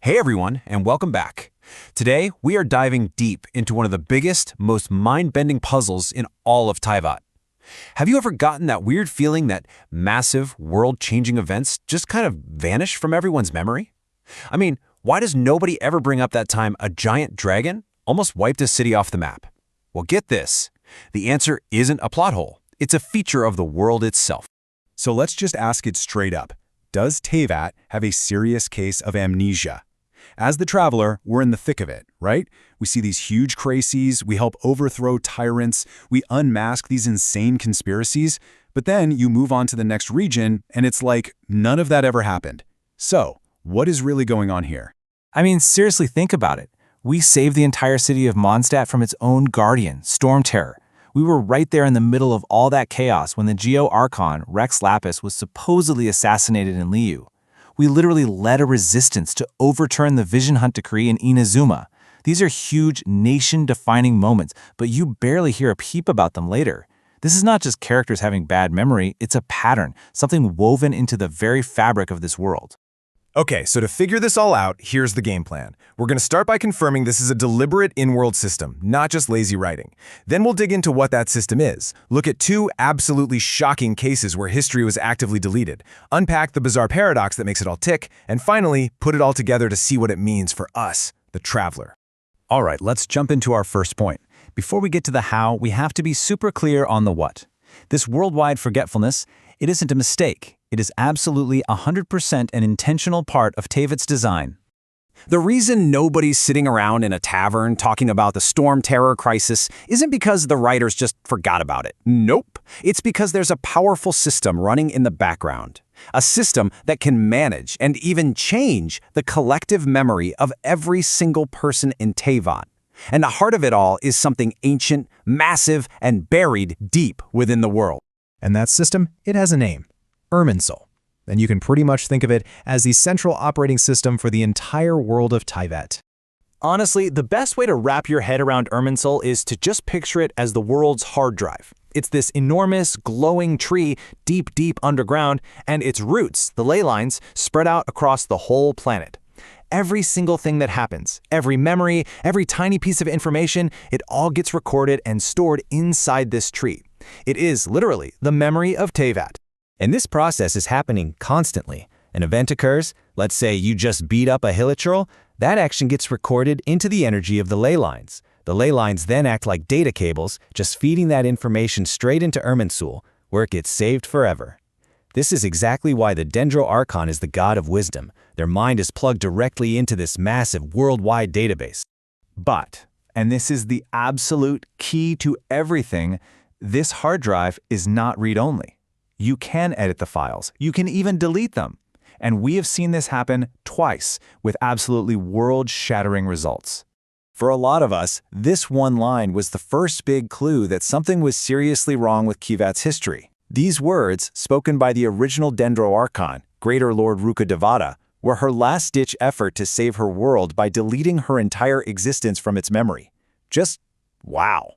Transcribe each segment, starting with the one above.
Hey everyone, and welcome back. Today, we are diving deep into one of the biggest, most mind-bending puzzles in all of Teyvat. Have you ever gotten that weird feeling that massive, world-changing events just kind of vanish from everyone's memory? I mean, why does nobody ever bring up that time a giant dragon almost wiped a city off the map? Well, get this. The answer isn't a plot hole. It's a feature of the world itself. So let's just ask it straight up. Does Teyvat have a serious case of amnesia? As the traveler, we're in the thick of it, right? We see these huge crises, we help overthrow tyrants, we unmask these insane conspiracies, but then you move on to the next region and it's like none of that ever happened. So, what is really going on here? I mean, seriously, think about it. We saved the entire city of Mondstadt from its own guardian, Storm Terror. We were right there in the middle of all that chaos when the Geo-Archon, Rex Lapis, was supposedly assassinated in Liu. We literally led a resistance to overturn the Vision Hunt decree in Inazuma. These are huge, nation-defining moments, but you barely hear a peep about them later. This is not just characters having bad memory, it's a pattern, something woven into the very fabric of this world. Okay, so to figure this all out, here's the game plan. We're going to start by confirming this is a deliberate in-world system, not just lazy writing. Then we'll dig into what that system is, look at two absolutely shocking cases where history was actively deleted, unpack the bizarre paradox that makes it all tick, and finally, put it all together to see what it means for us, the Traveler. All right, let's jump into our first point. Before we get to the how, we have to be super clear on the what. This worldwide forgetfulness, it isn't a mistake. It is absolutely 100% an intentional part of Teyvat's design. The reason nobody's sitting around in a tavern talking about the Storm Terror crisis isn't because the writers just forgot about it. Nope. It's because there's a powerful system running in the background. A system that can manage and even change the collective memory of every single person in Teyvat. And the heart of it all is something ancient, massive, and buried deep within the world. And that system, it has a name. Irminsul, and you can pretty much think of it as the central operating system for the entire world of Teyvat. Honestly, the best way to wrap your head around Irminsul is to just picture it as the world's hard drive. It's this enormous, glowing tree deep, deep underground, and its roots, the ley lines, spread out across the whole planet. Every single thing that happens, every memory, every tiny piece of information, it all gets recorded and stored inside this tree. It is literally the memory of Teyvat. And this process is happening constantly. An event occurs, let's say you just beat up a hilichurl, that action gets recorded into the energy of the ley lines. The ley lines then act like data cables, just feeding that information straight into Irminsul, where it gets saved forever. This is exactly why the Dendro Archon is the god of wisdom. Their mind is plugged directly into this massive worldwide database. But, and this is the absolute key to everything, this hard drive is not read-only. You can edit the files. You can even delete them. And we have seen this happen twice with absolutely world-shattering results. For a lot of us, this one line was the first big clue that something was seriously wrong with Teyvat's history. These words, spoken by the original Dendro Archon, Greater Lord Rukkhadevata, were her last-ditch effort to save her world by deleting her entire existence from its memory. Just wow.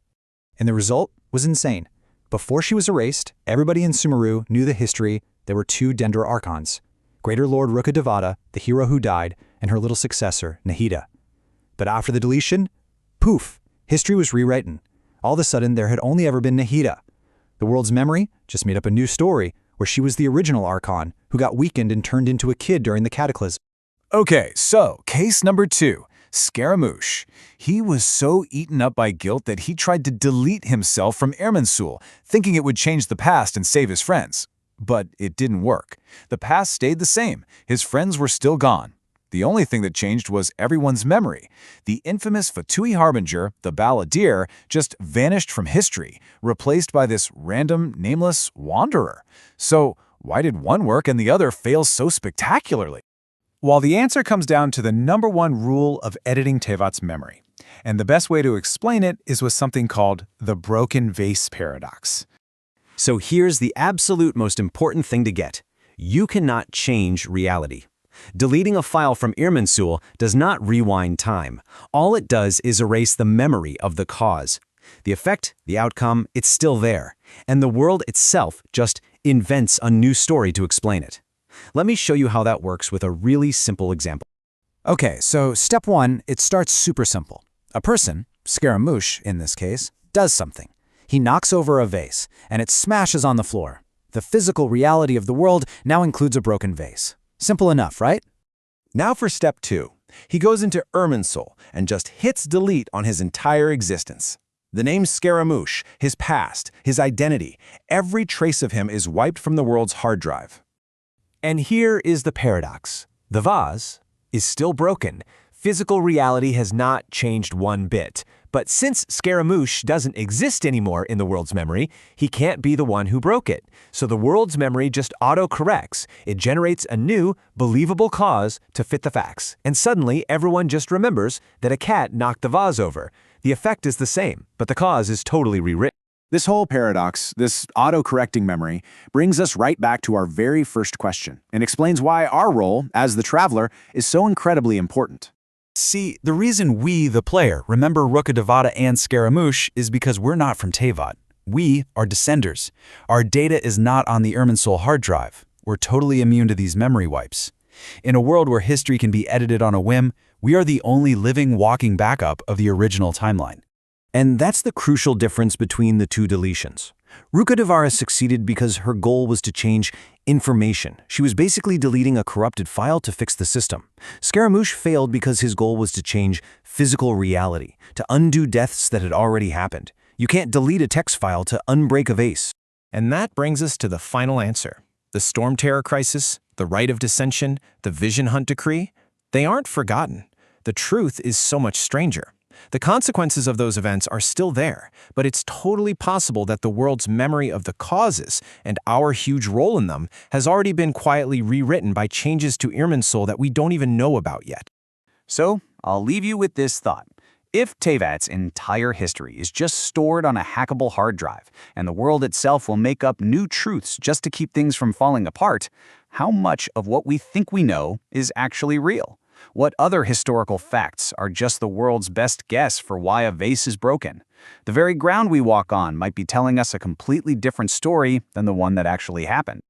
And the result was insane. Before she was erased, everybody in Sumeru knew the history. There were two Dendro Archons, Greater Lord Rukkhadevata, the hero who died, and her little successor, Nahida. But after the deletion, poof, history was rewritten. All of a sudden, there had only ever been Nahida. The world's memory just made up a new story where she was the original Archon who got weakened and turned into a kid during the Cataclysm. Okay, so case number 2. Scaramouche. He was so eaten up by guilt that he tried to delete himself from Irminsul, thinking it would change the past and save his friends. But it didn't work. The past stayed the same. His friends were still gone. The only thing that changed was everyone's memory. The infamous Fatui Harbinger, the Balladeer, just vanished from history, replaced by this random, nameless wanderer. So why did one work and the other fail so spectacularly? Well, the answer comes down to the #1 rule of editing Teyvat's memory. And the best way to explain it is with something called the broken vase paradox. So here's the absolute most important thing to get. You cannot change reality. Deleting a file from Irminsul does not rewind time. All it does is erase the memory of the cause. The effect, the outcome, it's still there. And the world itself just invents a new story to explain it. Let me show you how that works with a really simple example. Okay, so step 1, it starts super simple. A person, Scaramouche in this case, does something. He knocks over a vase, and it smashes on the floor. The physical reality of the world now includes a broken vase. Simple enough, right? Now for step 2. He goes into Irminsul and just hits delete on his entire existence. The name Scaramouche, his past, his identity, every trace of him is wiped from the world's hard drive. And here is the paradox. The vase is still broken. Physical reality has not changed one bit. But since Scaramouche doesn't exist anymore in the world's memory, he can't be the one who broke it. So the world's memory just auto-corrects. It generates a new, believable cause to fit the facts. And suddenly, everyone just remembers that a cat knocked the vase over. The effect is the same, but the cause is totally rewritten. This whole paradox, this auto-correcting memory, brings us right back to our very first question and explains why our role, as the traveler, is so incredibly important. See, the reason we, the player, remember Rukkhadevata and Scaramouche is because we're not from Teyvat. We are descenders. Our data is not on the Irminsul hard drive. We're totally immune to these memory wipes. In a world where history can be edited on a whim, we are the only living, walking backup of the original timeline. And that's the crucial difference between the two deletions. Rukkhadevata succeeded because her goal was to change information. She was basically deleting a corrupted file to fix the system. Scaramouche failed because his goal was to change physical reality, to undo deaths that had already happened. You can't delete a text file to unbreak a vase. And that brings us to the final answer. The Storm Terror Crisis, the Right of Dissension, the Vision Hunt Decree, they aren't forgotten. The truth is so much stranger. The consequences of those events are still there, but it's totally possible that the world's memory of the causes and our huge role in them has already been quietly rewritten by changes to Irminsul that we don't even know about yet. So, I'll leave you with this thought. If Teyvat's entire history is just stored on a hackable hard drive, and the world itself will make up new truths just to keep things from falling apart, how much of what we think we know is actually real? What other historical facts are just the world's best guess for why a vase is broken? The very ground we walk on might be telling us a completely different story than the one that actually happened.